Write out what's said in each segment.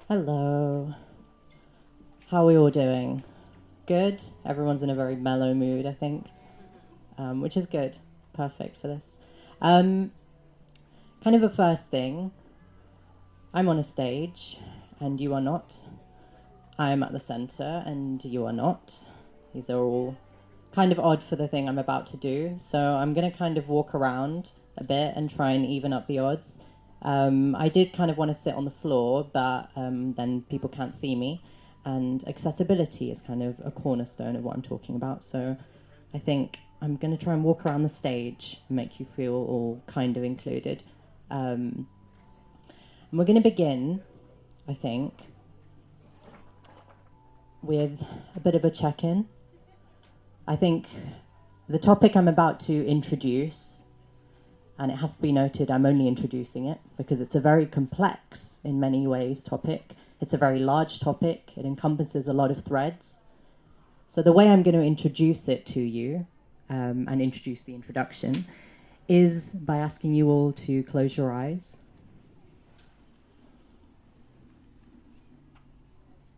Hello. How are we all doing? Good? Everyone's in a very mellow mood, I think, which is good. Perfect for this. Kind of a first thing, I'm on a stage, and you are not. I'm at the centre, and you are not. These are all kind of odd for the thing I'm about to do, so I'm going to kind of walk around a bit and try and even up the odds. I did kind of want to sit on the floor, but then people can't see me, and accessibility is kind of a cornerstone of what I'm talking about, so I think I'm going to try and walk around the stage and make you feel all kind of included. And we're going to begin, I think, with a bit of a check-in. I think the topic I'm about to introduce, and it has to be noted I'm only introducing it because it's a very complex, in many ways, topic. It's a very large topic. It encompasses a lot of threads. So the way I'm going to introduce it to you, and introduce the introduction, is by asking you all to close your eyes.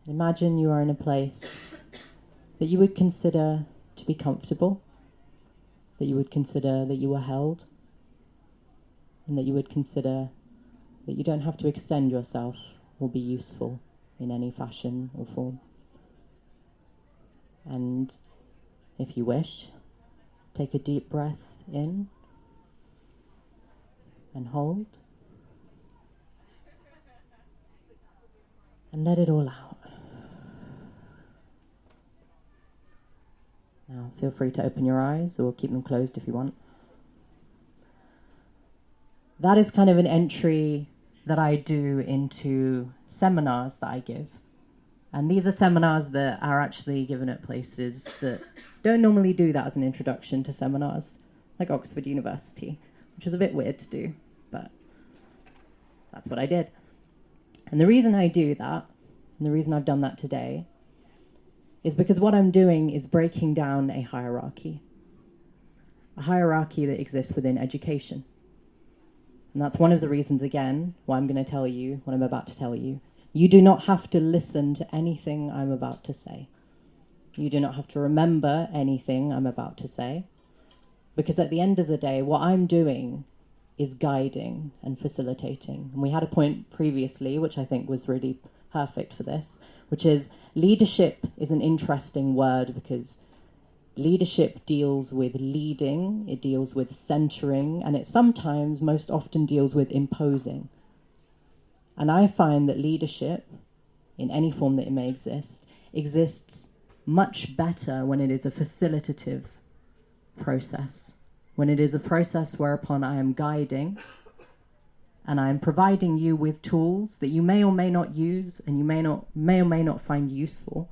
Imagine you are in a place that you would consider to be comfortable, that you would consider that you were held, and that you would consider that you don't have to extend yourself or be useful in any fashion or form. And if you wish, take a deep breath in and hold, and let it all out. Now, feel free to open your eyes or keep them closed if you want. That is kind of an entry that I do into seminars that I give. And these are seminars that are actually given at places that don't normally do that as an introduction to seminars, like Oxford University, which is a bit weird to do, but that's what I did. And the reason I do that, and the reason I've done that today, is because what I'm doing is breaking down a hierarchy that exists within education. And that's one of the reasons, again, why I'm going to tell you what I'm about to tell you. You do not have to listen to anything I'm about to say. You do not have to remember anything I'm about to say. Because at the end of the day, what I'm doing is guiding and facilitating. And we had a point previously, which I think was really perfect for this, which is leadership is an interesting word because leadership deals with leading, it deals with centering, and it sometimes, most often, deals with imposing. And I find that leadership, in any form that it may exist, exists much better when it is a facilitative process, when it is a process whereupon I am guiding and I am providing you with tools that you may or may not use and you may or may not find useful,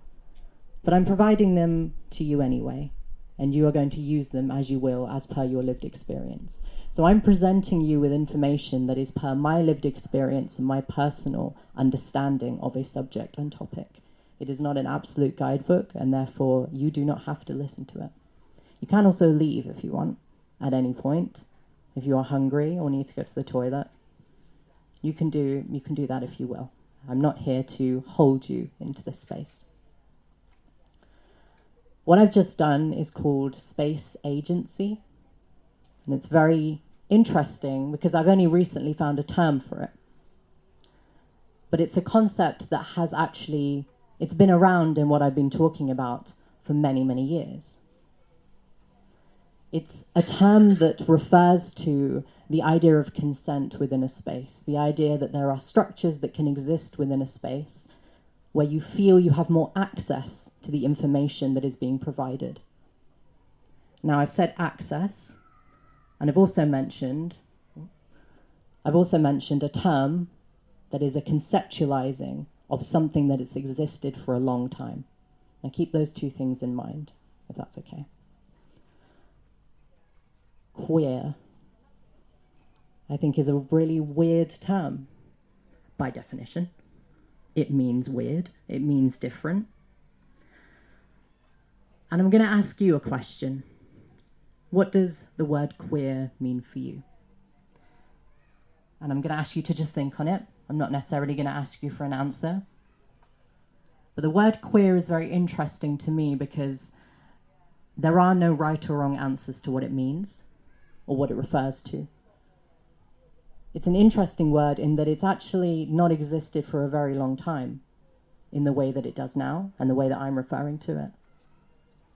but I'm providing them to you anyway, and you are going to use them as you will, as per your lived experience. So I'm presenting you with information that is per my lived experience and my personal understanding of a subject and topic. It is not an absolute guidebook, and therefore you do not have to listen to it. You can also leave if you want, at any point. If you are hungry or need to go to the toilet, you can do that if you will. I'm not here to hold you into this space. What I've just done is called space agency, and it's very interesting because I've only recently found a term for it. But it's a concept that has actually, it's been around in what I've been talking about for many, many years. It's a term that refers to the idea of consent within a space, the idea that there are structures that can exist within a space where you feel you have more access to the information that is being provided. Now, I've said access, and I've also mentioned a term that is a conceptualizing of something that has existed for a long time. Now, keep those two things in mind, if that's okay. Queer, I think, is a really weird term by definition. It means weird, it means different. And I'm going to ask you a question. What does the word queer mean for you? And I'm going to ask you to just think on it. I'm not necessarily going to ask you for an answer. But the word queer is very interesting to me because there are no right or wrong answers to what it means or what it refers to. It's an interesting word in that it's actually not existed for a very long time in the way that it does now and the way that I'm referring to it.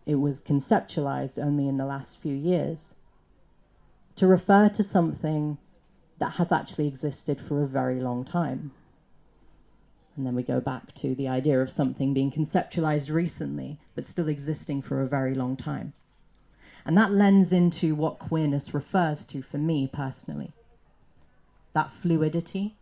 It was conceptualized only in the last few years to refer to something that has actually existed for a very long time. And then we go back to the idea of something being conceptualized recently, but still existing for a very long time. And that lends into what queerness refers to for me personally. That fluidity,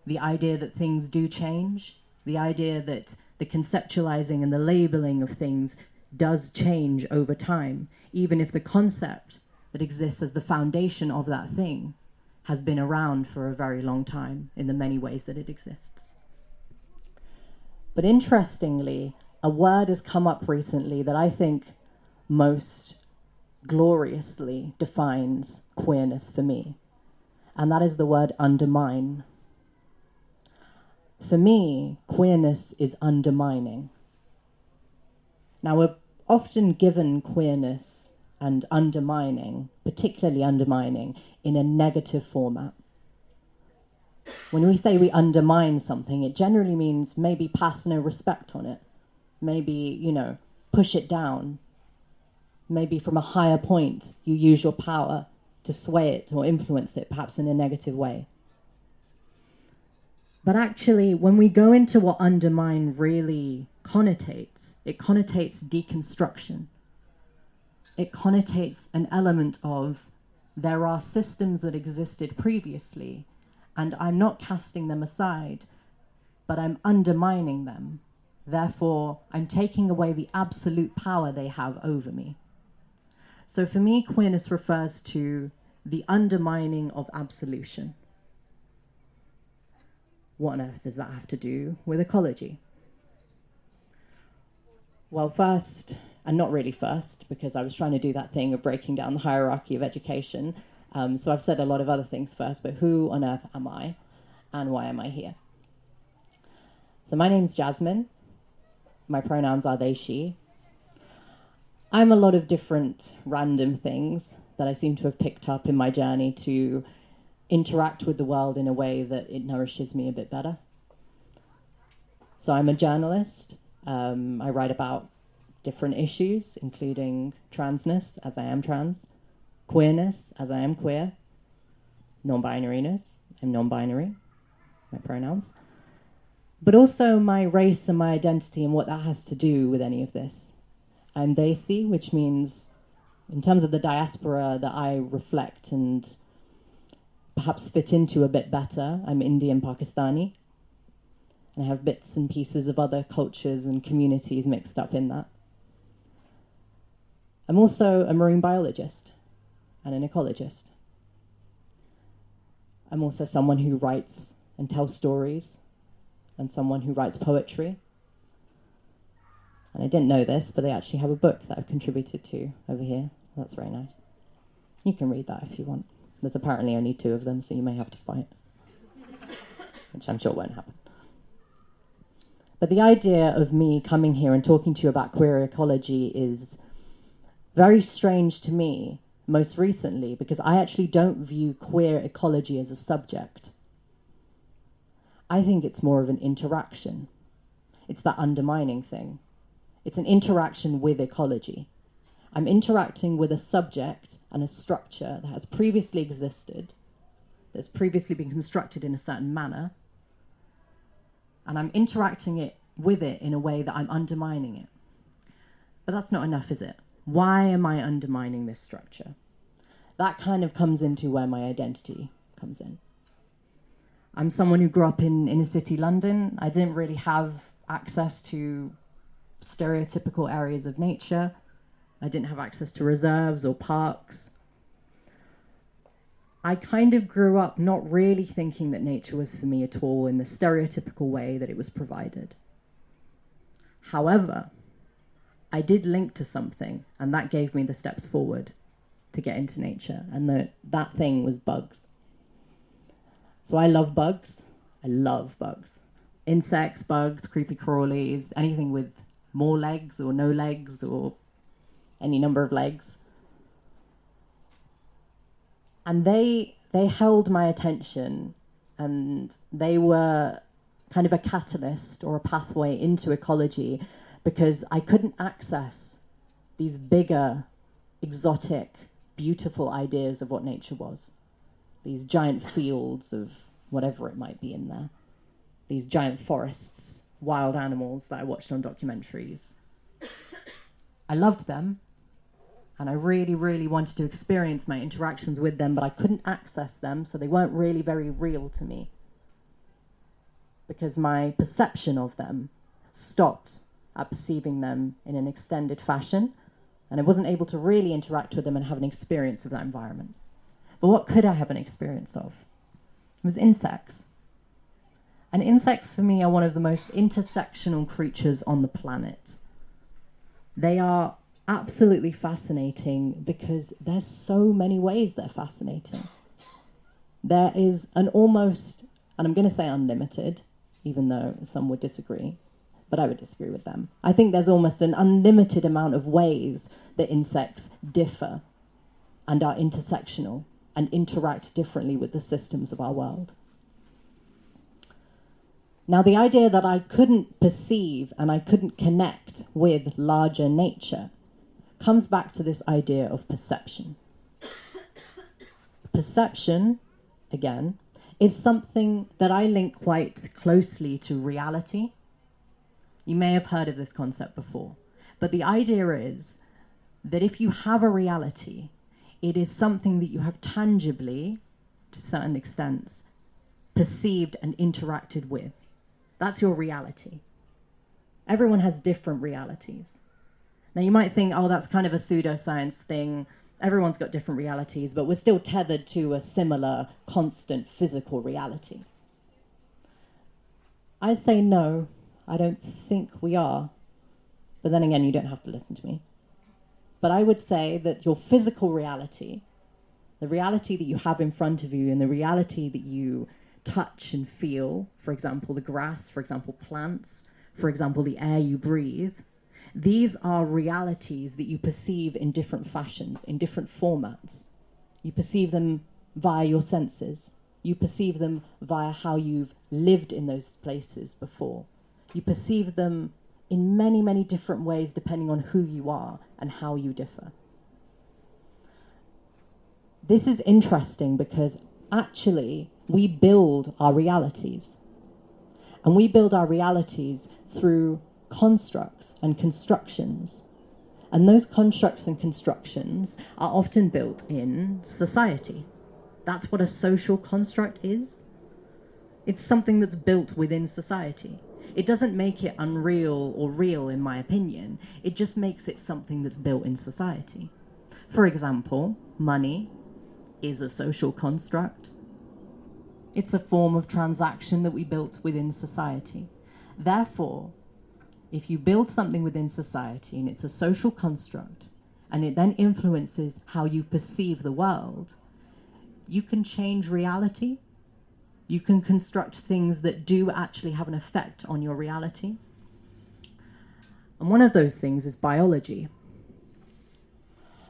the idea that things do change, the idea that the conceptualizing and the labeling of things does change over time, even if the concept that exists as the foundation of that thing has been around for a very long time in the many ways that it exists. But interestingly, a word has come up recently that I think most gloriously defines queerness for me, and that is the word undermine. For me, queerness is undermining. Now, we're often given queerness and undermining, particularly undermining, in a negative format. When we say we undermine something, it generally means maybe pass no respect on it. Maybe, push it down. Maybe from a higher point, you use your power to sway it or influence it, perhaps in a negative way. But actually, when we go into what undermine really connotates, it connotates deconstruction. It connotates an element of there are systems that existed previously, and I'm not casting them aside, but I'm undermining them. Therefore, I'm taking away the absolute power they have over me. So for me, queerness refers to the undermining of absolution. What on earth does that have to do with ecology? Well, first, and not really first, because I was trying to do that thing of breaking down the hierarchy of education. So I've said a lot of other things first, but who on earth am I and why am I here? So my name's Jasmine. My pronouns are they, she. I'm a lot of different random things that I seem to have picked up in my journey to interact with the world in a way that it nourishes me a bit better. So I'm a journalist. I write about different issues, including transness, as I am trans, queerness, as I am queer, non-binariness, I'm non-binary, my pronouns, but also my race and my identity and what that has to do with any of this. I'm Desi, which means, in terms of the diaspora that I reflect and perhaps fit into a bit better, I'm Indian Pakistani, and I have bits and pieces of other cultures and communities mixed up in that. I'm also a marine biologist and an ecologist. I'm also someone who writes and tells stories, and someone who writes poetry. And I didn't know this, but they actually have a book that I've contributed to over here. That's very nice. You can read that if you want. There's apparently only 2 of them, so you may have to fight, which I'm sure won't happen. But the idea of me coming here and talking to you about queer ecology is very strange to me, most recently, because I actually don't view queer ecology as a subject. I think it's more of an interaction. It's that undermining thing. It's an interaction with ecology. I'm interacting with a subject and a structure that has previously existed, that's previously been constructed in a certain manner, and I'm interacting with it in a way that I'm undermining it. But that's not enough, is it? Why am I undermining this structure? That kind of comes into where my identity comes in. I'm someone who grew up in inner city London. I didn't really have access to stereotypical areas of nature. I didn't have access to reserves or parks. I kind of grew up not really thinking that nature was for me at all in the stereotypical way that it was provided. However, I did link to something, and that gave me the steps forward to get into nature, and that thing was bugs. So I love bugs. I love bugs. Insects, bugs, creepy crawlies, anything with more legs or no legs or any number of legs. And they held my attention, and they were kind of a catalyst or a pathway into ecology, because I couldn't access these bigger, exotic, beautiful ideas of what nature was. These giant fields of whatever it might be in there. These giant forests, wild animals that I watched on documentaries. I loved them, and I really, really wanted to experience my interactions with them, but I couldn't access them, so they weren't really very real to me, because my perception of them stopped at perceiving them in an extended fashion, and I wasn't able to really interact with them and have an experience of that environment. But what could I have an experience of? It was insects. And insects, for me, are one of the most intersectional creatures on the planet. They are absolutely fascinating because there's so many ways they're fascinating. There is an almost, and I'm going to say unlimited, even though some would disagree, but I would disagree with them. I think there's almost an unlimited amount of ways that insects differ and are intersectional and interact differently with the systems of our world. Now, the idea that I couldn't perceive and I couldn't connect with larger nature comes back to this idea of perception. Perception, again, is something that I link quite closely to reality. You may have heard of this concept before, but the idea is that if you have a reality, it is something that you have tangibly, to certain extents, perceived and interacted with. That's your reality. Everyone has different realities. Now you might think, oh, that's kind of a pseudoscience thing. Everyone's got different realities, but we're still tethered to a similar, constant physical reality. I'd say no, I don't think we are. But then again, you don't have to listen to me. But I would say that your physical reality, the reality that you have in front of you and the reality that you touch and feel, for example, the grass, for example, plants, for example, the air you breathe, these are realities that you perceive in different fashions, in different formats. You perceive them via your senses. You perceive them via how you've lived in those places before. You perceive them in many, many different ways depending on who you are and how you differ. This is interesting because actually we build our realities. And we build our realities through constructs and constructions. And those constructs and constructions are often built in society. That's what a social construct is. It's something that's built within society. It doesn't make it unreal or real, in my opinion. It just makes it something that's built in society. For example, money is a social construct. It's a form of transaction that we built within society. Therefore, if you build something within society and it's a social construct, and it then influences how you perceive the world, you can change reality. You can construct things that do actually have an effect on your reality. And one of those things is biology.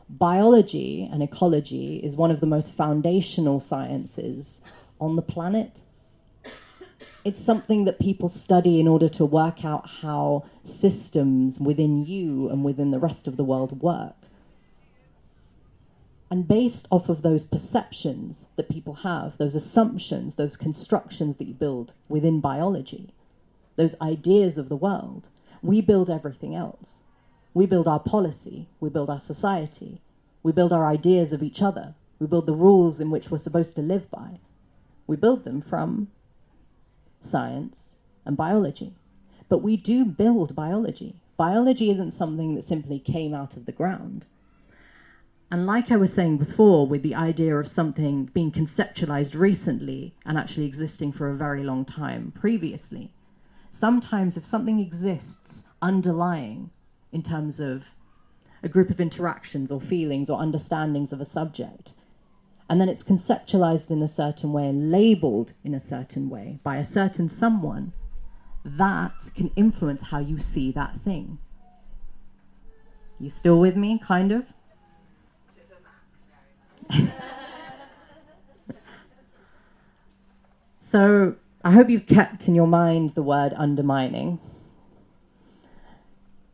Biology and ecology is one of the most foundational sciences on the planet. It's something that people study in order to work out how systems within you and within the rest of the world work. And based off of those perceptions that people have, those assumptions, those constructions that you build within biology, those ideas of the world, we build everything else. We build our policy, we build our society, we build our ideas of each other, we build the rules in which we're supposed to live by. We build them from science and biology. But we do build biology. Biology isn't something that simply came out of the ground. And like I was saying before, with the idea of something being conceptualized recently and actually existing for a very long time previously, sometimes if something exists underlying in terms of a group of interactions or feelings or understandings of a subject, and then it's conceptualized in a certain way and labeled in a certain way by a certain someone, that can influence how you see that thing. You still with me, kind of? So I hope you've kept in your mind the word undermining,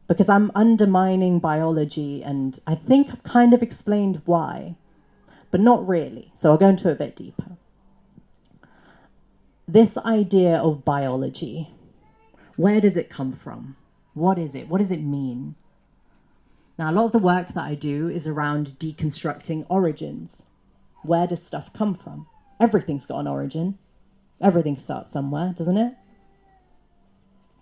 because I'm undermining biology, and I think I've kind of explained why, but not really. So I'll go into it a bit deeper. This idea of biology, where does it come from? What is it? What does it mean? Now, a lot of the work that I do is around deconstructing origins. Where does stuff come from? Everything's got an origin. Everything starts somewhere, doesn't it?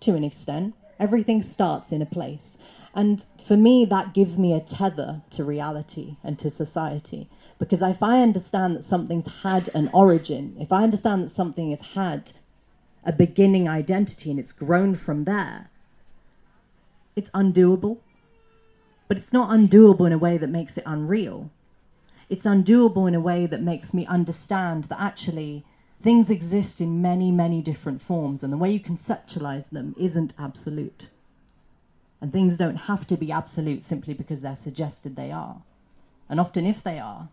To an extent. Everything starts in a place. And for me, that gives me a tether to reality and to society. Because if I understand that something's had an origin, if I understand that something has had a beginning identity and it's grown from there, it's undoable. But it's not undoable in a way that makes it unreal. It's undoable in a way that makes me understand that actually things exist in many, many different forms, and the way you conceptualize them isn't absolute. And things don't have to be absolute simply because they're suggested they are. And often if they are,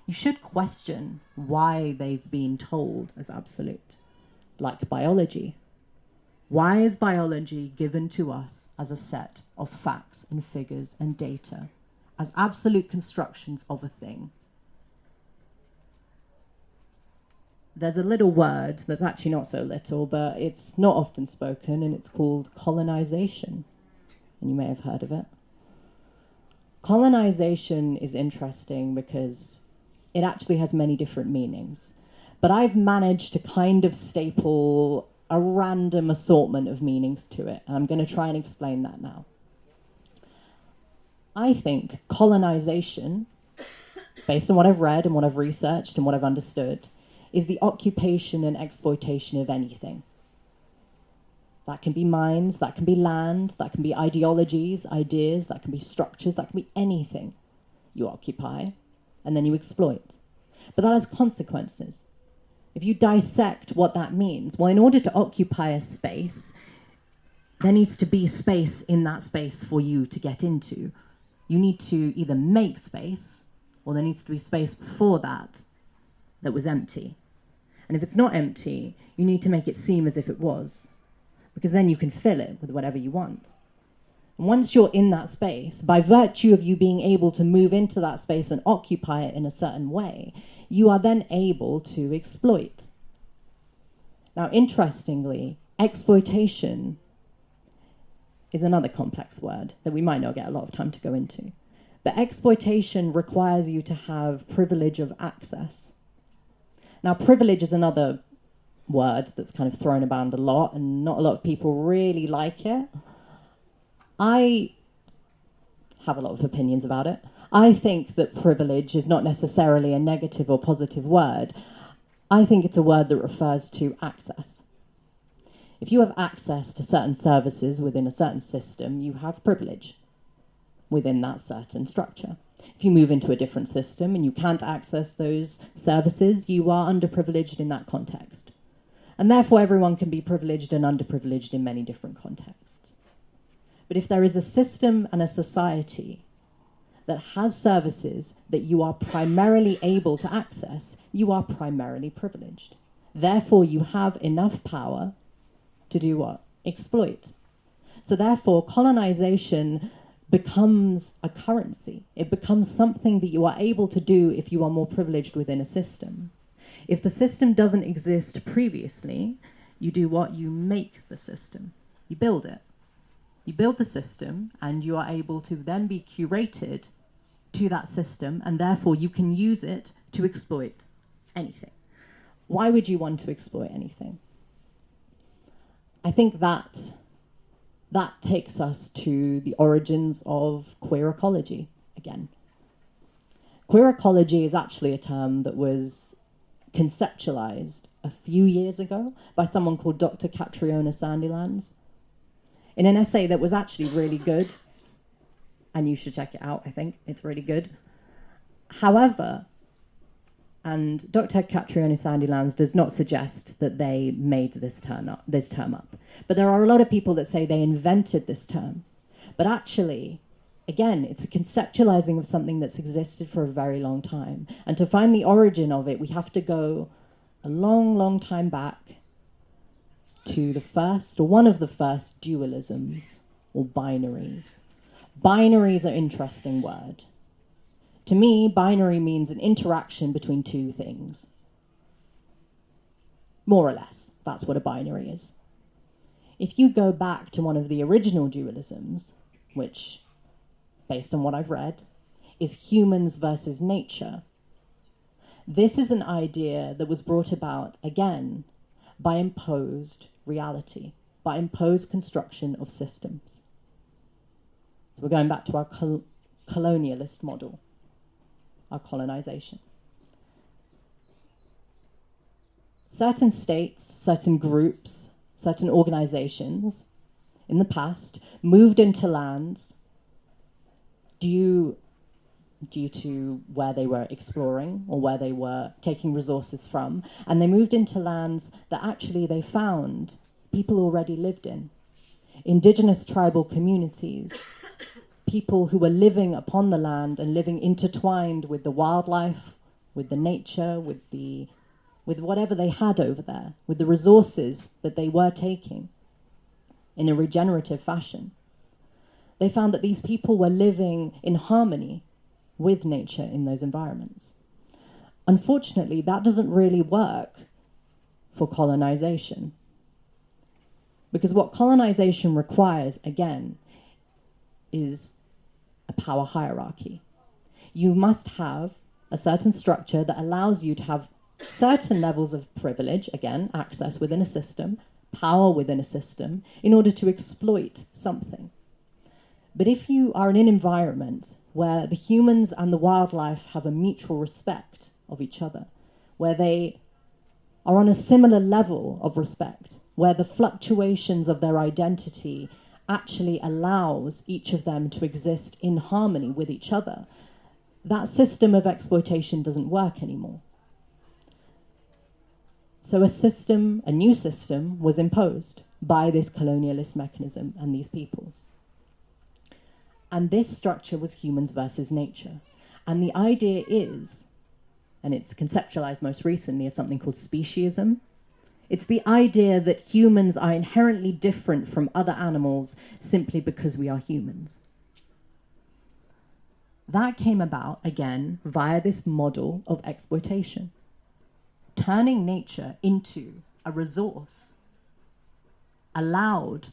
you should question why they've been told as absolute, like biology. Why is biology given to us as a set of facts and figures and data, as absolute constructions of a thing? There's a little word that's actually not so little, but it's not often spoken, and it's called colonization. And you may have heard of it. Colonization is interesting because it actually has many different meanings. But I've managed to kind of staple a random assortment of meanings to it, and I'm going to try and explain that now. I think colonization, based on what I've read and what I've researched and what I've understood, is the occupation and exploitation of anything. That can be minds, that can be land, that can be ideologies, ideas, that can be structures, that can be anything you occupy and then you exploit. But that has consequences. If you dissect what that means, well, in order to occupy a space, there needs to be space in that space for you to get into. You need to either make space, or there needs to be space before that was empty. And if it's not empty, you need to make it seem as if it was, because then you can fill it with whatever you want. And once you're in that space, by virtue of you being able to move into that space and occupy it in a certain way, you are then able to exploit. Now, interestingly, exploitation is another complex word that we might not get a lot of time to go into. But exploitation requires you to have privilege of access. Now, privilege is another word that's kind of thrown around a lot, and not a lot of people really like it. I have a lot of opinions about it. I think that privilege is not necessarily a negative or positive word. I think it's a word that refers to access. If you have access to certain services within a certain system, you have privilege within that certain structure. If you move into a different system and you can't access those services, you are underprivileged in that context. And therefore, everyone can be privileged and underprivileged in many different contexts. But if there is a system and a society that has services that you are primarily able to access, you are primarily privileged. Therefore, you have enough power to do what? Exploit. So therefore, colonization becomes a currency. It becomes something that you are able to do if you are more privileged within a system. If the system doesn't exist previously, you do what? You make the system. You build it. You build the system, and you are able to then be curated to that system, and therefore you can use it to exploit anything. Why would you want to exploit anything? I think that takes us to the origins of queer ecology again. Queer ecology is actually a term that was conceptualized a few years ago by someone called Dr. Catriona Sandilands in an essay that was actually really good, and you should check it out. I think it's really good. However, And Dr. Catriona Sandilands does not suggest that they made this term up. But there are a lot of people that say they invented this term. But actually, again, it's a conceptualizing of something that's existed for a very long time. And to find the origin of it, we have to go a long, long time back to the first, or one of the first dualisms, or binaries. Binaries are an interesting word. To me, binary means an interaction between two things. More or less, that's what a binary is. If you go back to one of the original dualisms, which, based on what I've read, is humans versus nature, this is an idea that was brought about, again, by imposed reality, by imposed construction of systems. So we're going back to our colonialist model, our colonization. Certain states, certain groups, certain organizations in the past moved into lands due to where they were exploring or where they were taking resources from, and they moved into lands that actually they found people already lived in. Indigenous tribal communities, people who were living upon the land and living intertwined with the wildlife, with the nature, with whatever they had over there, with the resources that they were taking in a regenerative fashion. They found that these people were living in harmony with nature in those environments. Unfortunately, that doesn't really work for colonization. Because what colonization requires, again, is a power hierarchy. You must have a certain structure that allows you to have certain levels of privilege, again, access within a system, power within a system, in order to exploit something. But if you are in an environment where the humans and the wildlife have a mutual respect of each other, where they are on a similar level of respect, where the fluctuations of their identity actually allows each of them to exist in harmony with each other, that system of exploitation doesn't work anymore. So a new system was imposed by this colonialist mechanism and these peoples. And this structure was humans versus nature. And the idea is, and it's conceptualized most recently as something called speciesism. It's the idea that humans are inherently different from other animals simply because we are humans. That came about, again, via this model of exploitation, turning nature into a resource allowed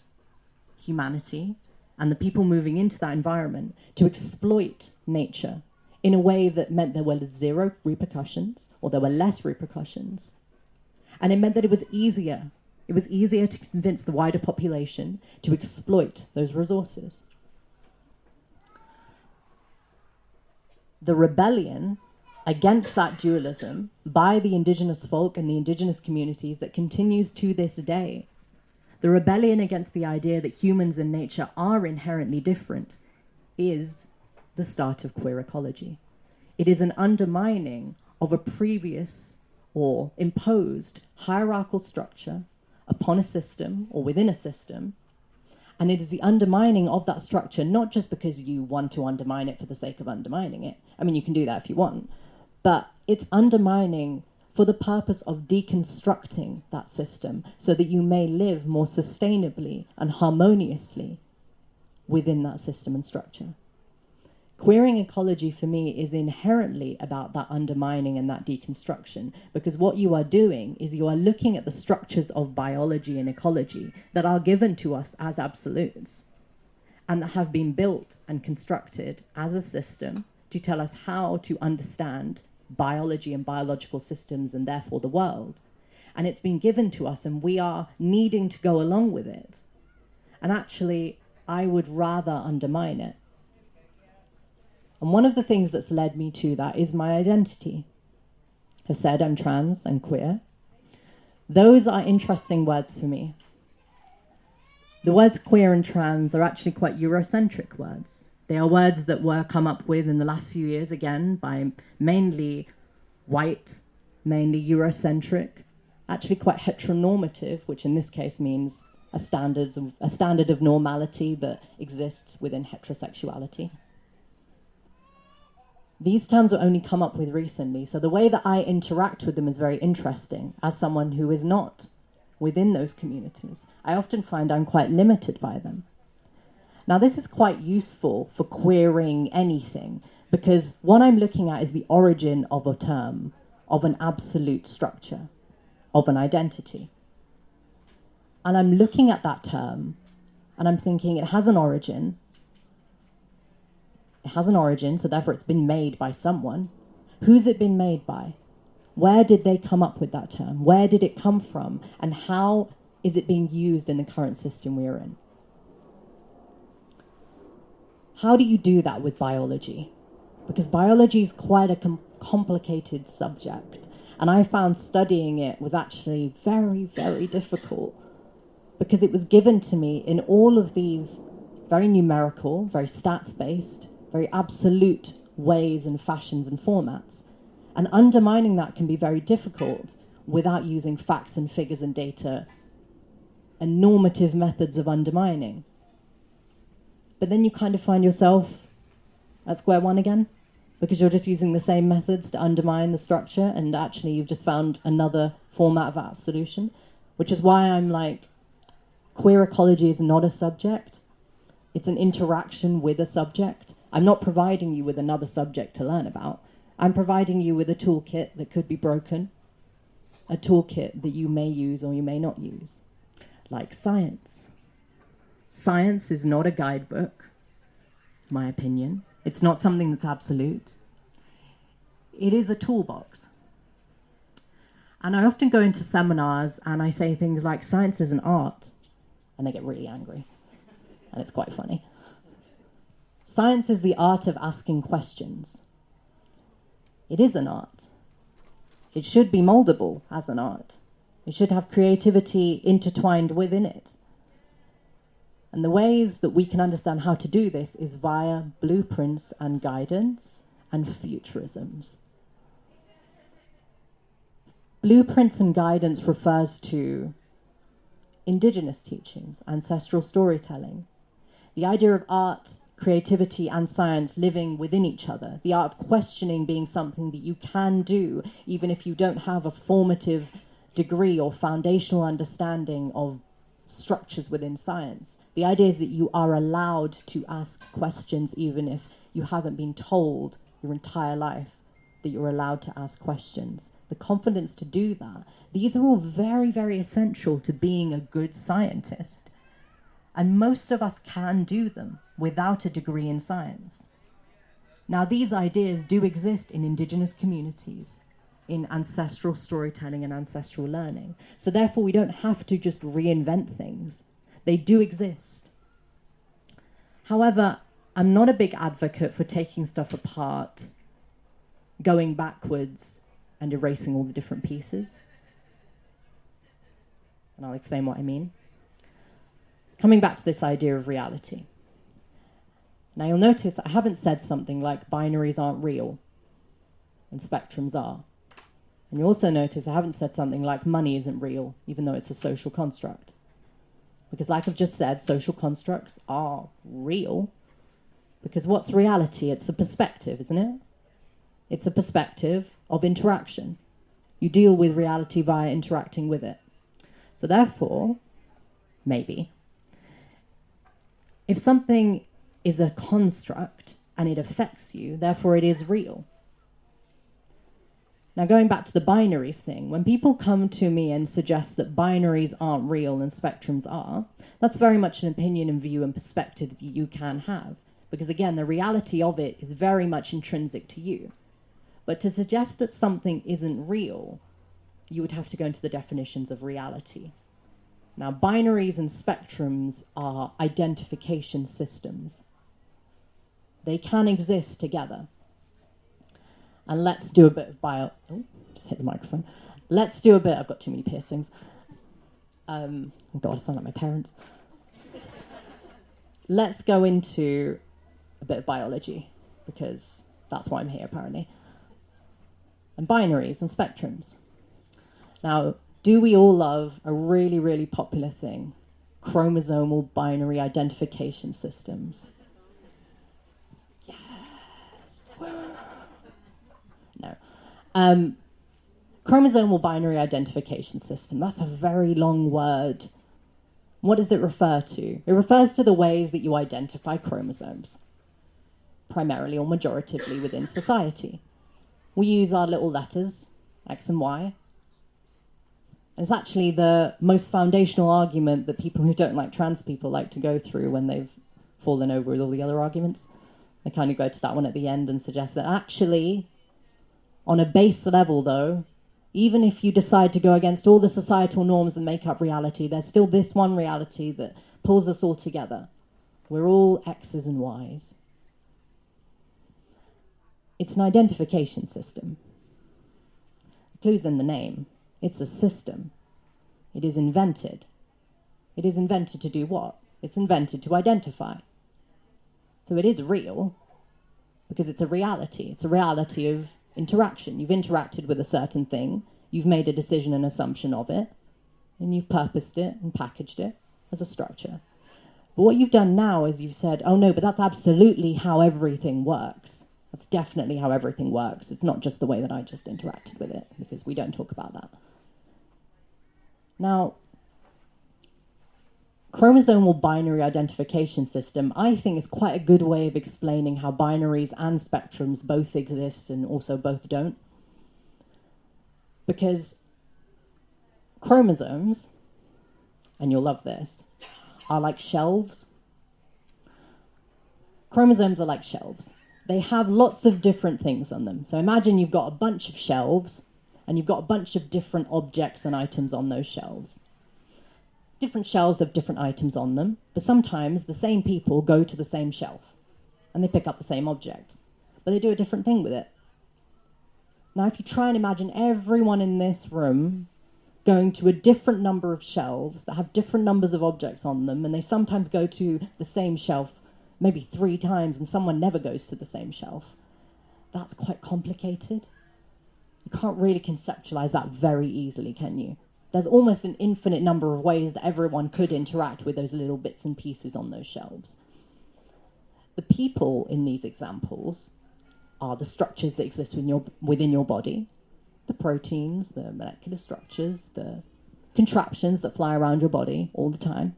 humanity and the people moving into that environment to exploit nature in a way that meant there were zero repercussions, or there were less repercussions. And it meant that it was easier. It was easier to convince the wider population to exploit those resources. The rebellion against that dualism by the indigenous folk and the indigenous communities that continues to this day, the rebellion against the idea that humans and nature are inherently different, is the start of queer ecology. It is an undermining of a previous or imposed hierarchical structure upon a system or within a system. And it is the undermining of that structure, not just because you want to undermine it for the sake of undermining it. I mean, you can do that if you want. But it's undermining for the purpose of deconstructing that system so that you may live more sustainably and harmoniously within that system and structure. Queering ecology for me is inherently about that undermining and that deconstruction, because what you are doing is you are looking at the structures of biology and ecology that are given to us as absolutes and that have been built and constructed as a system to tell us how to understand biology and biological systems and therefore the world. And it's been given to us and we are needing to go along with it. And actually, I would rather undermine it. And one of the things that's led me to that is my identity. I've said I'm trans, I'm queer. Those are interesting words for me. The words queer and trans are actually quite Eurocentric words. They are words that were come up with in the last few years, again, by mainly white mainly Eurocentric, actually quite heteronormative, which in this case means a standard of normality that exists within heterosexuality. These terms were only come up with recently, so the way that I interact with them is very interesting as someone who is not within those communities. I often find I'm quite limited by them. Now, this is quite useful for querying anything, because what I'm looking at is the origin of a term, of an absolute structure, of an identity. And I'm looking at that term, and I'm thinking it has an origin. It has an origin, so therefore it's been made by someone. Who's it been made by? Where did they come up with that term? Where did it come from? And how is it being used in the current system we're in? How do you do that with biology? Because biology is quite a complicated subject. And I found studying it was actually very, very difficult, because it was given to me in all of these very numerical, very stats-based, very absolute ways and fashions and formats. And undermining that can be very difficult without using facts and figures and data and normative methods of undermining. But then you kind of find yourself at square one again, because you're just using the same methods to undermine the structure, and actually you've just found another format of absolution, which is why I'm like, queer ecology is not a subject. It's an interaction with a subject. I'm not providing you with another subject to learn about. I'm providing you with a toolkit that could be broken, a toolkit that you may use or you may not use, like science. Science is not a guidebook, in my opinion. It's not something that's absolute. It is a toolbox. And I often go into seminars and I say things like, science is an art, and they get really angry, and it's quite funny. Science is the art of asking questions. It is an art. It should be moldable as an art. It should have creativity intertwined within it. And the ways that we can understand how to do this is via blueprints and guidance and futurisms. Blueprints and guidance refers to indigenous teachings, ancestral storytelling, the idea of art, creativity and science living within each other, the art of questioning being something that you can do even if you don't have a formative degree or foundational understanding of structures within science. The idea is that you are allowed to ask questions even if you haven't been told your entire life that you're allowed to ask questions. The confidence to do that. These are all very, very essential to being a good scientist. And most of us can do them without a degree in science. Now, these ideas do exist in indigenous communities, in ancestral storytelling and ancestral learning. So therefore, we don't have to just reinvent things. They do exist. However, I'm not a big advocate for taking stuff apart, going backwards, and erasing all the different pieces. And I'll explain what I mean. Coming back to this idea of reality. Now you'll notice I haven't said something like binaries aren't real and spectrums are. And you also notice I haven't said something like money isn't real, even though it's a social construct. Because like I've just said, social constructs are real. Because what's reality? It's a perspective, isn't it? It's a perspective of interaction. You deal with reality via interacting with it. So therefore, maybe, if something is a construct and it affects you, therefore it is real. Now going back to the binaries thing, when people come to me and suggest that binaries aren't real and spectrums are, that's very much an opinion and view and perspective that you can have. Because again, the reality of it is very much intrinsic to you. But to suggest that something isn't real, you would have to go into the definitions of reality. Now, binaries and spectrums are identification systems. They can exist together. And let's do a bit of just hit the microphone. Let's do a bit, I've got too many piercings. Oh God, I sound like my parents. Let's go into a bit of biology, because that's why I'm here, apparently. and binaries and spectrums. Now, do we all love a really, really popular thing? Chromosomal binary identification systems. Yes. No. Chromosomal binary identification system. That's a very long word. What does it refer to? It refers to the ways that you identify chromosomes, primarily or majoritively within society. We use our little letters, X and Y. It's actually the most foundational argument that people who don't like trans people like to go through when they've fallen over with all the other arguments. They kind of go to that one at the end and suggest that actually, on a base level though, even if you decide to go against all the societal norms and make up reality, there's still this one reality that pulls us all together. We're all X's and Y's. It's an identification system. The clue's in the name. It's a system. It is invented. It is invented to do what? It's invented to identify. So it is real because it's a reality. It's a reality of interaction. You've interacted with a certain thing. You've made a decision and assumption of it. And you've purposed it and packaged it as a structure. But what you've done now is you've said, oh no, but that's absolutely how everything works. That's definitely how everything works. It's not just the way that I just interacted with it, because we don't talk about that. Now, chromosomal binary identification system, I think, is quite a good way of explaining how binaries and spectrums both exist and also both don't. Because chromosomes, and you'll love this, are like shelves. Chromosomes are like shelves. They have lots of different things on them. So imagine you've got a bunch of shelves and you've got a bunch of different objects and items on those shelves. Different shelves have different items on them, but sometimes the same people go to the same shelf and they pick up the same object, but they do a different thing with it. Now, if you try and imagine everyone in this room going to a different number of shelves that have different numbers of objects on them, and they sometimes go to the same shelf maybe 3 times, and someone never goes to the same shelf, that's quite complicated. You can't really conceptualize that very easily, can you? There's almost an infinite number of ways that everyone could interact with those little bits and pieces on those shelves. The people in these examples are the structures that exist within your body, the proteins, the molecular structures, the contraptions that fly around your body all the time.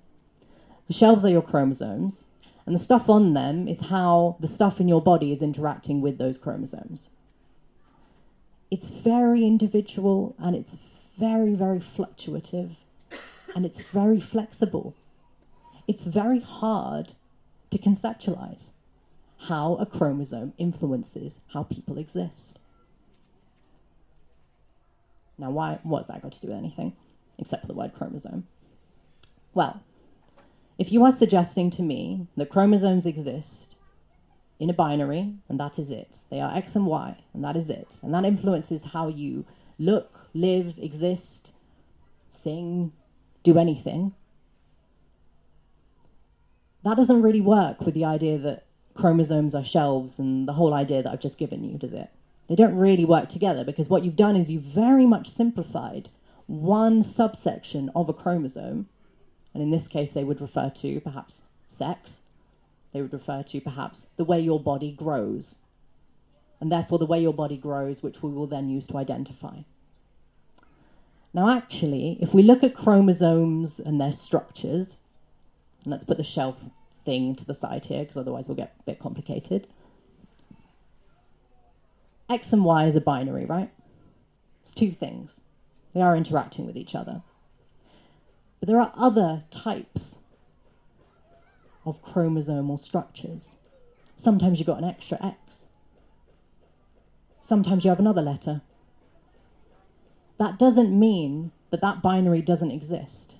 The shelves are your chromosomes, and the stuff on them is how the stuff in your body is interacting with those chromosomes. It's very individual, and it's very, very fluctuative, and it's very flexible. It's very hard to conceptualize how a chromosome influences how people exist. Now, what's that got to do with anything, except for the word chromosome? Well, if you are suggesting to me that chromosomes exist in a binary, and that is it, they are X and Y, and that is it, and that influences how you look, live, exist, sing, do anything, that doesn't really work with the idea that chromosomes are shelves and the whole idea that I've just given you, does it? They don't really work together, because what you've done is you've very much simplified one subsection of a chromosome, and in this case they would refer to perhaps sex, they would refer to perhaps the way your body grows, and therefore the way your body grows, which we will then use to identify. Now actually, if we look at chromosomes and their structures, and let's put the shelf thing to the side here, because otherwise we'll get a bit complicated. X and Y is a binary, right? It's 2 things. They are interacting with each other. But there are other types of chromosomal structures. Sometimes you've got an extra X. Sometimes you have another letter. That doesn't mean that that binary doesn't exist.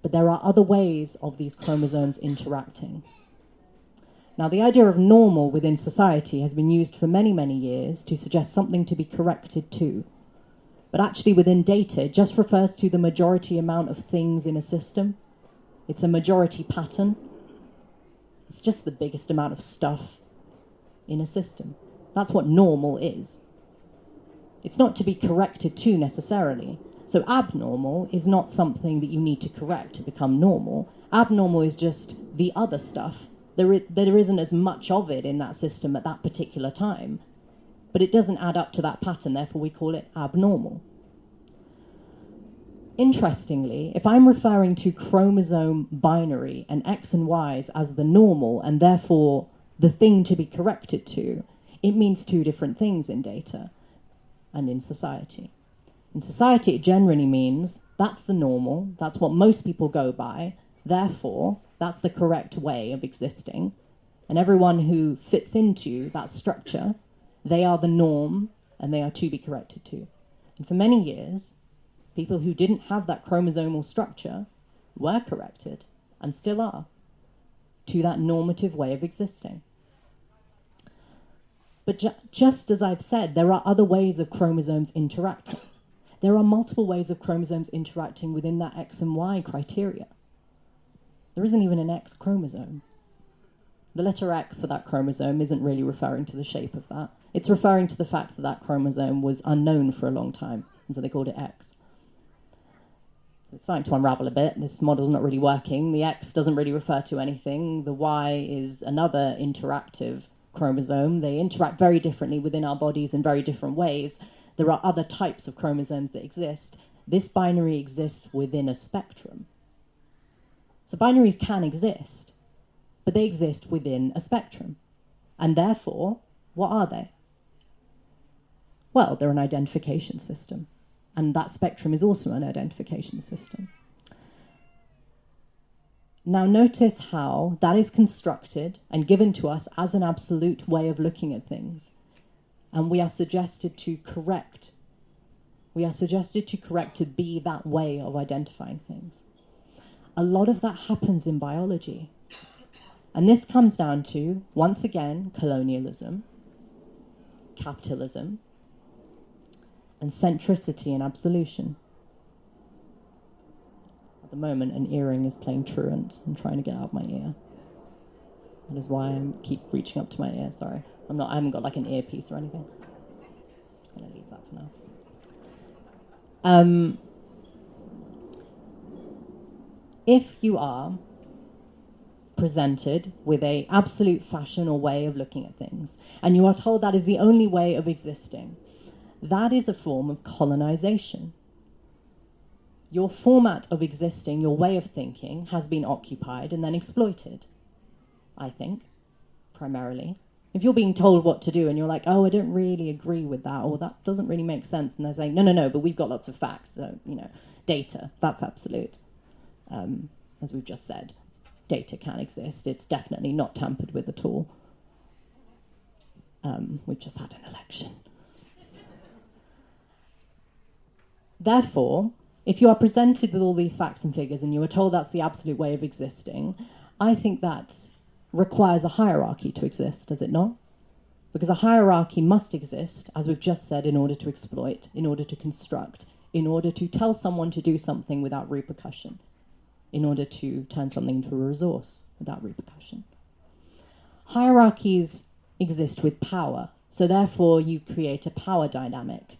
But there are other ways of these chromosomes interacting. Now, the idea of normal within society has been used for many, many years to suggest something to be corrected to. But actually, within data, it just refers to the majority amount of things in a system. It's a majority pattern. It's just the biggest amount of stuff in a system. That's what normal is. It's not to be corrected to necessarily. So abnormal is not something that you need to correct to become normal. Abnormal is just the other stuff. There isn't as much of it in that system at that particular time, but it doesn't add up to that pattern, therefore we call it abnormal. Interestingly, if I'm referring to chromosome binary and X and Y's as the normal and therefore the thing to be corrected to, it means two different things in data and in society. In society, it generally means that's the normal, that's what most people go by, therefore that's the correct way of existing, and everyone who fits into that structure, they are the norm and they are to be corrected to. And for many years, people who didn't have that chromosomal structure were corrected, and still are, to that normative way of existing. But just as I've said, there are other ways of chromosomes interacting. There are multiple ways of chromosomes interacting within that X and Y criteria. There isn't even an X chromosome. The letter X for that chromosome isn't really referring to the shape of that. It's referring to the fact that that chromosome was unknown for a long time, and so they called it X. It's starting to unravel a bit. This model's not really working. The X doesn't really refer to anything. The Y is another interactive chromosome. They interact very differently within our bodies in very different ways. There are other types of chromosomes that exist. This binary exists within a spectrum. So binaries can exist, but they exist within a spectrum. And therefore, what are they? Well, they're an identification system. And that spectrum is also an identification system. Now notice how that is constructed and given to us as an absolute way of looking at things. And we are suggested to correct. We are suggested to correct to be that way of identifying things. A lot of that happens in biology. And this comes down to, once again, colonialism, capitalism, and centricity and absolution. At the moment, an earring is playing truant and trying to get out of my ear. That is why I keep reaching up to my ear, sorry. I haven't got like an earpiece or anything. I'm just going to leave that for now. If you are presented with an absolute fashion or way of looking at things, and you are told that is the only way of existing, that is a form of colonization. Your format of existing, your way of thinking, has been occupied and then exploited, I think, primarily. If you're being told what to do and you're like, oh, I don't really agree with that, or that doesn't really make sense, and they're saying, no, but we've got lots of facts, so, data, that's absolute. As we've just said, data can exist. It's definitely not tampered with at all. We've just had an election. Therefore, if you are presented with all these facts and figures and you are told that's the absolute way of existing, I think that requires a hierarchy to exist, does it not? Because a hierarchy must exist, as we've just said, in order to exploit, in order to construct, in order to tell someone to do something without repercussion, in order to turn something into a resource without repercussion. Hierarchies exist with power, so therefore you create a power dynamic.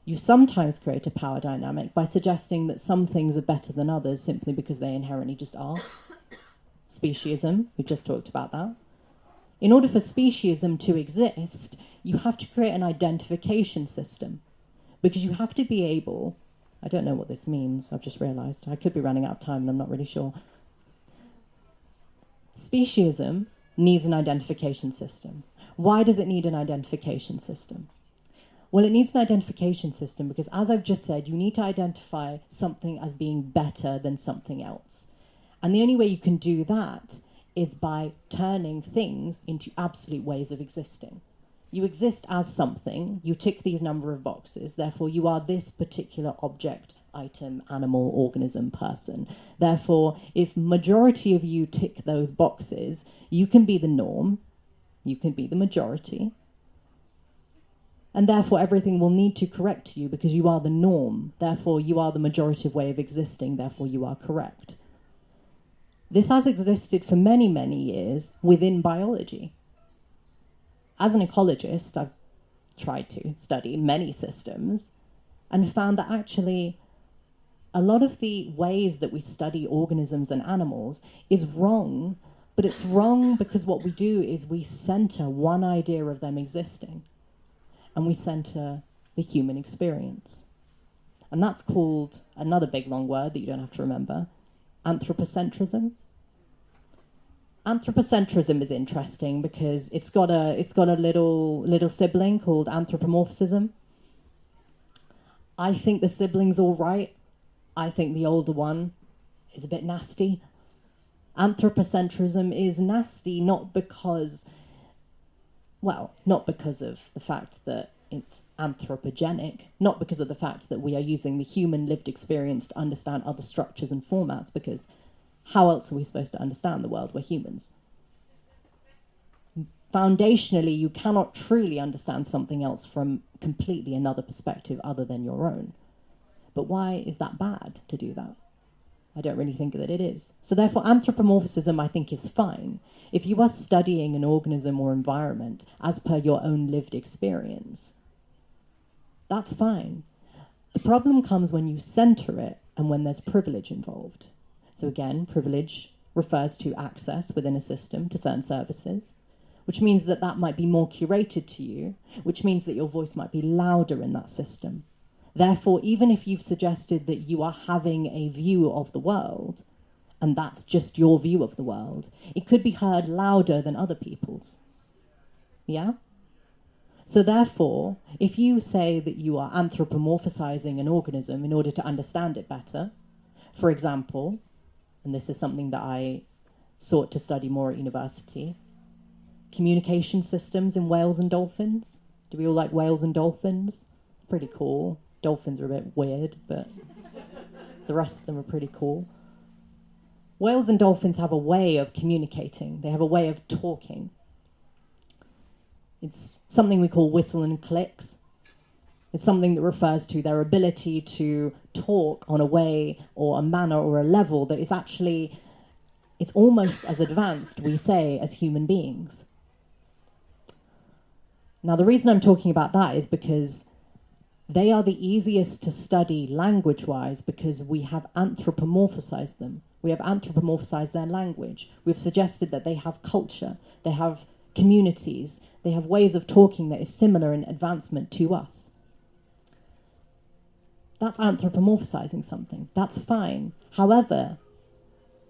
You sometimes create a power dynamic by suggesting that some things are better than others simply because they inherently just are. Speciesism, we've just talked about that. In order for speciesism to exist, you have to create an identification system, because you have to be able, I don't know what this means, I've just realised, I could be running out of time and I'm not really sure. Speciesism needs an identification system. Why does it need an identification system? Well, it needs an identification system because, as I've just said, you need to identify something as being better than something else. And the only way you can do that is by turning things into absolute ways of existing. You exist as something, you tick these number of boxes, therefore you are this particular object, item, animal, organism, person. Therefore, if majority of you tick those boxes, you can be the norm, you can be the majority, and therefore everything will need to correct you because you are the norm, therefore you are the majoritative way of existing, therefore you are correct. This has existed for many, many years within biology. As an ecologist, I've tried to study many systems and found that actually a lot of the ways that we study organisms and animals is wrong, but it's wrong because what we do is we center one idea of them existing, and we center the human experience. And that's called, another big long word that you don't have to remember, anthropocentrism. Anthropocentrism is interesting because it's got a little sibling called anthropomorphism. I think the sibling's all right. I think the older one is a bit nasty. Anthropocentrism is nasty not because of the fact that it's anthropogenic, not because of the fact that we are using the human lived experience to understand other structures and formats, because how else are we supposed to understand the world? We're humans. Foundationally, you cannot truly understand something else from completely another perspective other than your own. But why is that bad to do that? I don't really think that it is. So therefore, anthropomorphism, I think, is fine. If you are studying an organism or environment as per your own lived experience, that's fine. The problem comes when you center it and when there's privilege involved. So again, privilege refers to access within a system to certain services, which means that that might be more curated to you, which means that your voice might be louder in that system. Therefore, even if you've suggested that you are having a view of the world, and that's just your view of the world, it could be heard louder than other people's. Yeah? So therefore, if you say that you are anthropomorphizing an organism in order to understand it better, for example, and this is something that I sought to study more at university, communication systems in whales and dolphins. Do we all like whales and dolphins? Pretty cool. Dolphins are a bit weird, but the rest of them are pretty cool. Whales and dolphins have a way of communicating. They have a way of talking. It's something we call whistle and clicks. It's something that refers to their ability to talk on a way or a manner or a level that is actually, it's almost as advanced, we say, as human beings. Now, the reason I'm talking about that is because they are the easiest to study language-wise because we have anthropomorphized them. We have anthropomorphized their language. We've suggested that they have culture, they have communities, they have ways of talking that is similar in advancement to us. That's anthropomorphizing something. That's fine. However,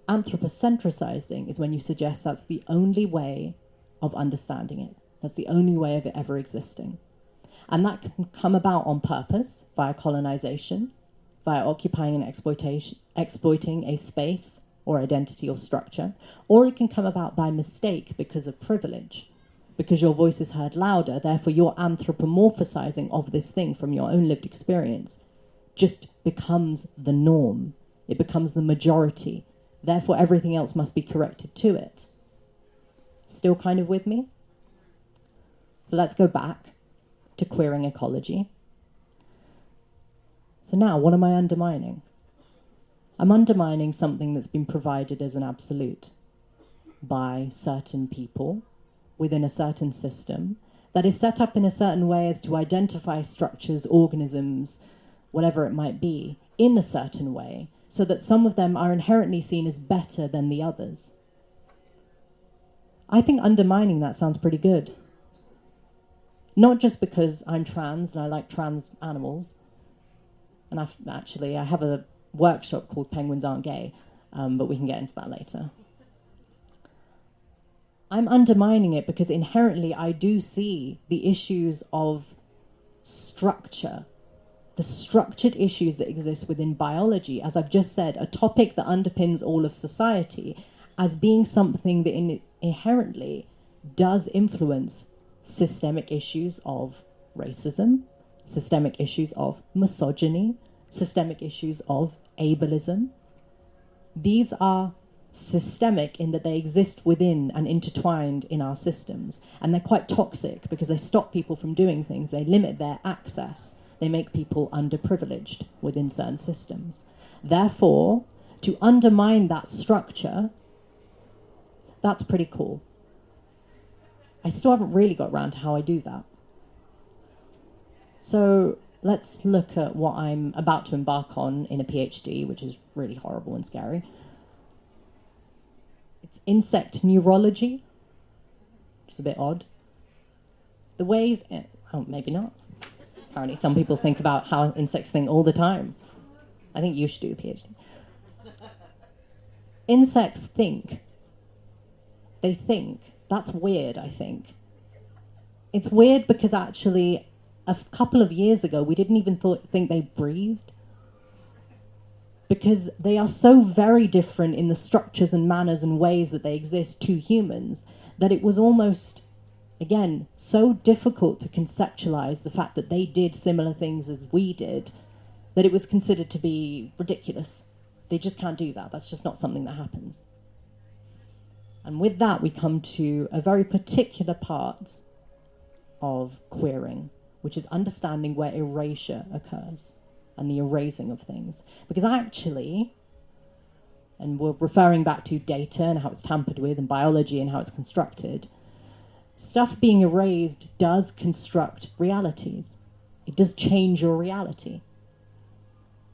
anthropocentricizing is when you suggest that's the only way of understanding it. That's the only way of it ever existing. And that can come about on purpose, via colonization, via occupying and exploiting a space or identity or structure, or it can come about by mistake because of privilege, because your voice is heard louder, therefore your anthropomorphizing of this thing from your own lived experience just becomes the norm. It becomes the majority. Therefore everything else must be corrected to it. Still kind of with me? So let's go back to queering ecology. So now, what am I undermining? I'm undermining something that's been provided as an absolute by certain people within a certain system that is set up in a certain way as to identify structures, organisms, whatever it might be, in a certain way, so that some of them are inherently seen as better than the others. I think undermining that sounds pretty good. Not just because I'm trans and I like trans animals, and I have a workshop called Penguins Aren't Gay, but we can get into that later. I'm undermining it because inherently I do see the issues of structure, the structured issues that exist within biology, as I've just said, a topic that underpins all of society, as being something that inherently does influence systemic issues of racism, systemic issues of misogyny, systemic issues of ableism. These are systemic in that they exist within and intertwined in our systems, and they're quite toxic because they stop people from doing things, they limit their access, they make people underprivileged within certain systems. Therefore, to undermine that structure, that's pretty cool. I still haven't really got around to how I do that. So let's look at what I'm about to embark on in a PhD, which is really horrible and scary. It's insect neurology, which is a bit odd. The ways, oh, maybe not. Apparently some people think about how insects think all the time. I think you should do a PhD. Insects think. They think. That's weird, I think. It's weird because actually a couple of years ago we didn't even think they breathed. Because they are so very different in the structures and manners and ways that they exist to humans that it was almost, again, so difficult to conceptualize the fact that they did similar things as we did that it was considered to be ridiculous. They just can't do that. That's just not something that happens. And with that, we come to a very particular part of queering, which is understanding where erasure occurs and the erasing of things. Because actually, and we're referring back to data and how it's tampered with and biology and how it's constructed, stuff being erased does construct realities. It does change your reality.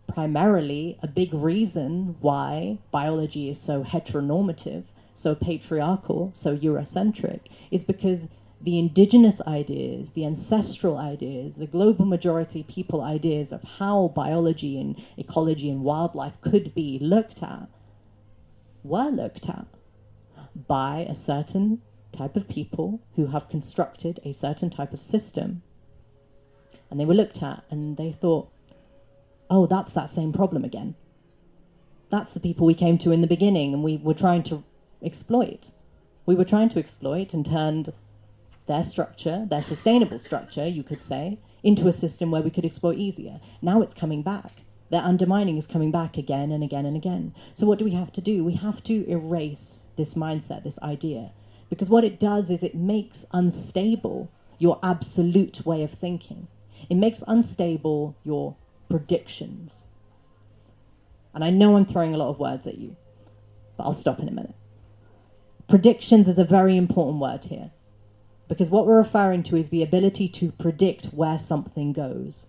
Primarily, a big reason why biology is so heteronormative, so patriarchal, so Eurocentric, is because the indigenous ideas, the ancestral ideas, the global majority people ideas of how biology and ecology and wildlife could be looked at were looked at by a certain type of people who have constructed a certain type of system. And they were looked at and they thought, oh, that's that same problem again. That's the people we came to in the beginning and we were trying to exploit. We were trying to exploit and turned their structure, their sustainable structure, you could say, into a system where we could exploit easier. Now it's coming back. Their undermining is coming back again and again and again. So what do we have to do? We have to erase this mindset, this idea. Because what it does is it makes unstable your absolute way of thinking. It makes unstable your predictions. And I know I'm throwing a lot of words at you, but I'll stop in a minute. Predictions is a very important word here. Because what we're referring to is the ability to predict where something goes.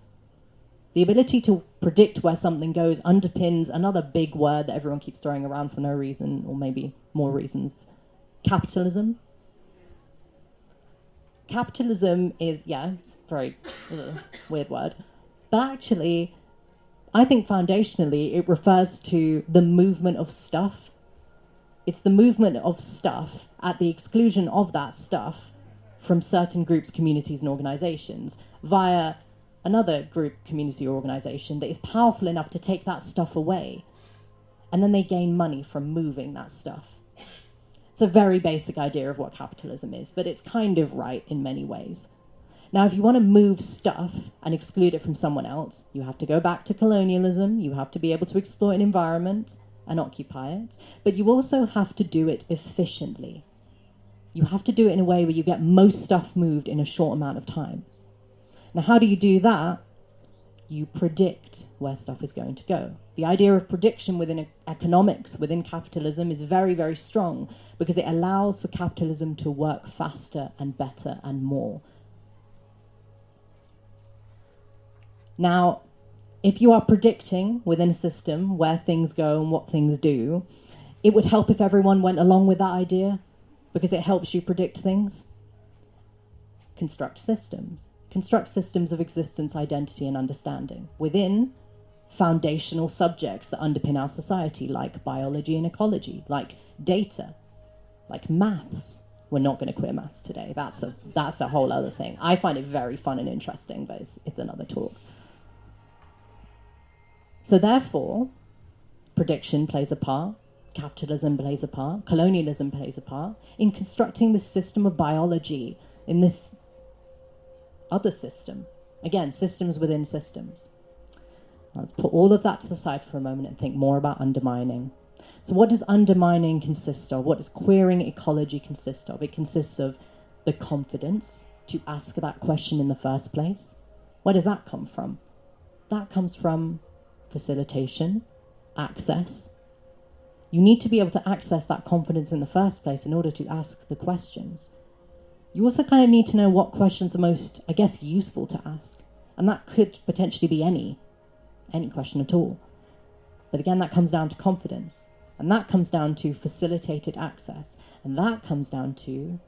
The ability to predict where something goes underpins another big word that everyone keeps throwing around for no reason, or maybe more reasons. Capitalism. Capitalism is, yeah, it's a very weird word. But actually, I think foundationally it refers to the movement of stuff. It's the movement of stuff at the exclusion of that stuff from certain groups, communities, and organizations via another group, community, or organization that is powerful enough to take that stuff away. And then they gain money from moving that stuff. It's a very basic idea of what capitalism is, but it's kind of right in many ways. Now, if you want to move stuff and exclude it from someone else, you have to go back to colonialism, you have to be able to exploit an environment and occupy it, but you also have to do it efficiently. You have to do it in a way where you get most stuff moved in a short amount of time. Now, how do you do that? You predict where stuff is going to go. The idea of prediction within economics, within capitalism, is very, very strong because it allows for capitalism to work faster and better and more. Now, if you are predicting within a system where things go and what things do, it would help if everyone went along with that idea because it helps you predict things. Construct systems. Construct systems of existence, identity, and understanding within foundational subjects that underpin our society, like biology and ecology, like data, like maths. We're not going to queer maths today. That's a whole other thing. I find it very fun and interesting, but it's another talk. So therefore, prediction plays a part, capitalism plays a part, colonialism plays a part in constructing this system of biology in this other system. Again, systems within systems. Let's put all of that to the side for a moment and think more about undermining. So what does undermining consist of? What does queering ecology consist of? It consists of the confidence to ask that question in the first place. Where does that come from? That comes from facilitation, access. You need to be able to access that confidence in the first place in order to ask the questions. You also kind of need to know what questions are most, I guess, useful to ask. And that could potentially be any question at all. But again, that comes down to confidence. And that comes down to facilitated access. And that comes down to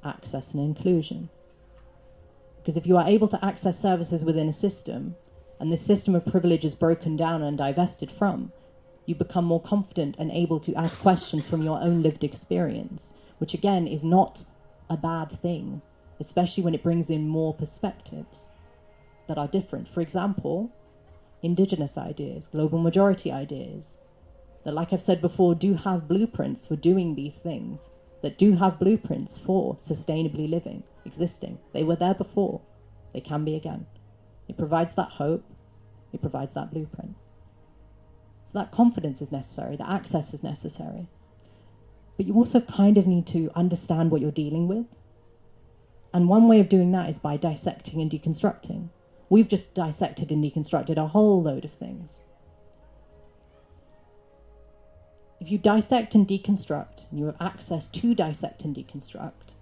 access and inclusion. Because if you are able to access services within a system, and this system of privilege is broken down and divested from, you become more confident and able to ask questions from your own lived experience, which again is not a bad thing, especially when it brings in more perspectives that are different. For example, indigenous ideas, global majority ideas, that, like I've said before, do have blueprints for doing these things, that do have blueprints for sustainably living, existing. They were there before. They can be again. It provides that hope. It provides that blueprint. So that confidence is necessary. The access is necessary. But you also kind of need to understand what you're dealing with. And one way of doing that is by dissecting and deconstructing. We've just dissected and deconstructed a whole load of things. If you dissect and deconstruct, and you have access to dissect and deconstruct,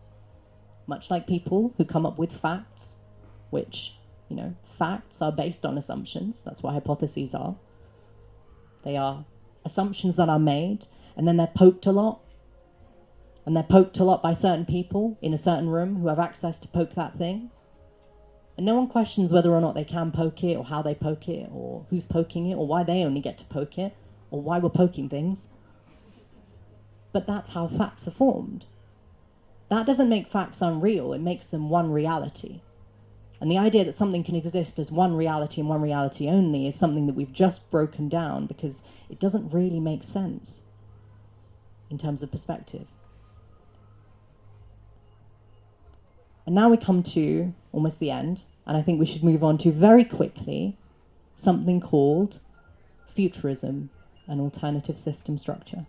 much like people who come up with facts, which, facts are based on assumptions. That's what hypotheses are. They are assumptions that are made, and then they're poked a lot. And they're poked a lot by certain people in a certain room who have access to poke that thing. And no one questions whether or not they can poke it, or how they poke it, or who's poking it, or why they only get to poke it, or why we're poking things. But that's how facts are formed. That doesn't make facts unreal, it makes them one reality. And the idea that something can exist as one reality and one reality only is something that we've just broken down, because it doesn't really make sense in terms of perspective. And now we come to almost the end, and I think we should move on to very quickly something called futurism and alternative system structure.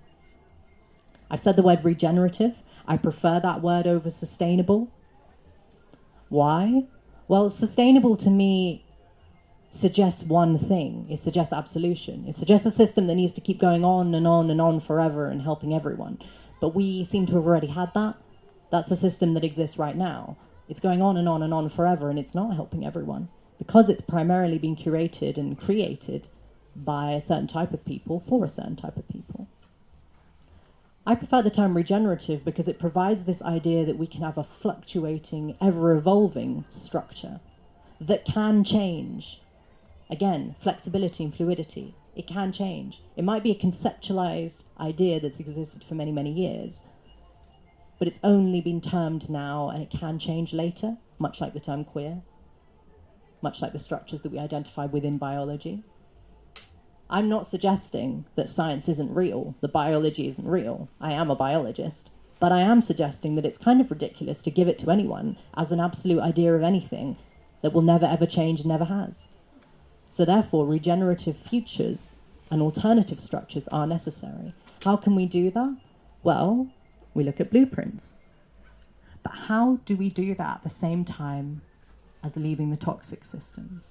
I've said the word regenerative. I prefer that word over sustainable. Why? Well, sustainable to me suggests one thing. It suggests absolution. It suggests a system that needs to keep going on and on and on forever and helping everyone. But we seem to have already had that. That's a system that exists right now. It's going on and on and on forever, and it's not helping everyone, because it's primarily been curated and created by a certain type of people for a certain type of people. I prefer the term regenerative because it provides this idea that we can have a fluctuating, ever-evolving structure that can change. Again, flexibility and fluidity. It can change. It might be a conceptualized idea that's existed for many, many years, but it's only been termed now, and it can change later, much like the term queer, much like the structures that we identify within biology. I'm not suggesting that science isn't real, that biology isn't real. I am a biologist, but I am suggesting that it's kind of ridiculous to give it to anyone as an absolute idea of anything that will never ever change and never has. So therefore, regenerative futures and alternative structures are necessary. How can we do that? Well, we look at blueprints. But how do we do that at the same time as leaving the toxic systems?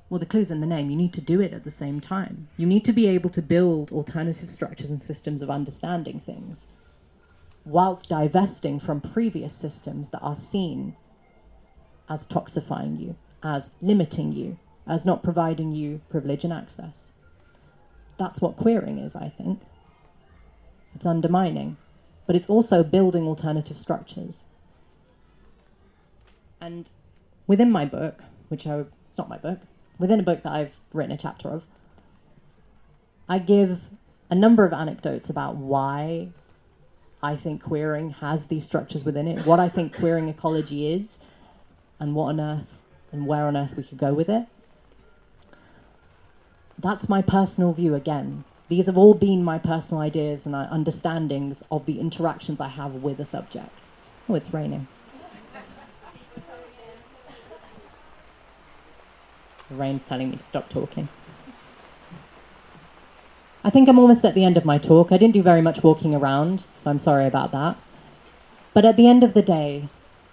Well, the clue's in the name. You need to do it at the same time. You need to be able to build alternative structures and systems of understanding things, whilst divesting from previous systems that are seen as toxifying you, as limiting you, as not providing you privilege and access. That's what queering is, I think. It's undermining, but it's also building alternative structures. And within my book, it's not my book, within a book that I've written a chapter of, I give a number of anecdotes about why I think queering has these structures within it, what I think queering ecology is, and what on earth and where on earth we could go with it. That's my personal view again. These have all been my personal ideas and understandings of the interactions I have with a subject. Oh, it's raining. The rain's telling me to stop talking. I think I'm almost at the end of my talk. I didn't do very much walking around, so I'm sorry about that. But at the end of the day,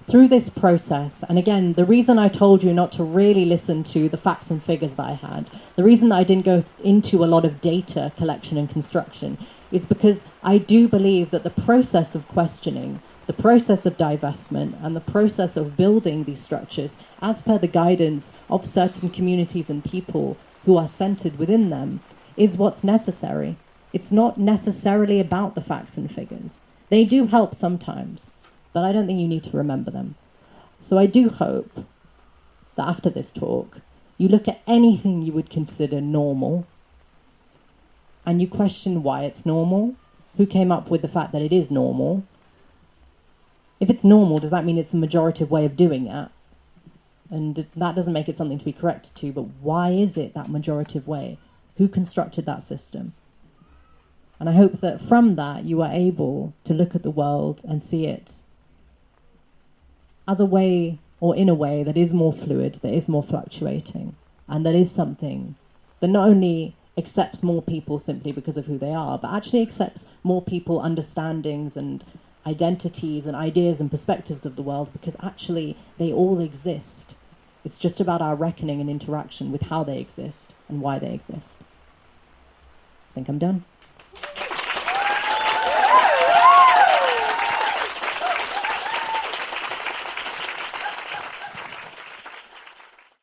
through this process, and again, the reason I told you not to really listen to the facts and figures that I had, the reason that I didn't go into a lot of data collection and construction, is because I do believe that the process of questioning, the process of divestment and the process of building these structures as per the guidance of certain communities and people who are centered within them is what's necessary. It's not necessarily about the facts and figures. They do help sometimes, but I don't think you need to remember them. So I do hope that after this talk, you look at anything you would consider normal and you question why it's normal, who came up with the fact that it is normal. If it's normal, does that mean it's the majorative way of doing it? And that doesn't make it something to be corrected to, but why is it that majorative way? Who constructed that system? And I hope that from that you are able to look at the world and see it as a way, or in a way, that is more fluid, that is more fluctuating, and that is something that not only accepts more people simply because of who they are, but actually accepts more people understandings and identities and ideas and perspectives of the world, because actually they all exist. It's just about our reckoning and interaction with how they exist and why they exist. I think I'm done.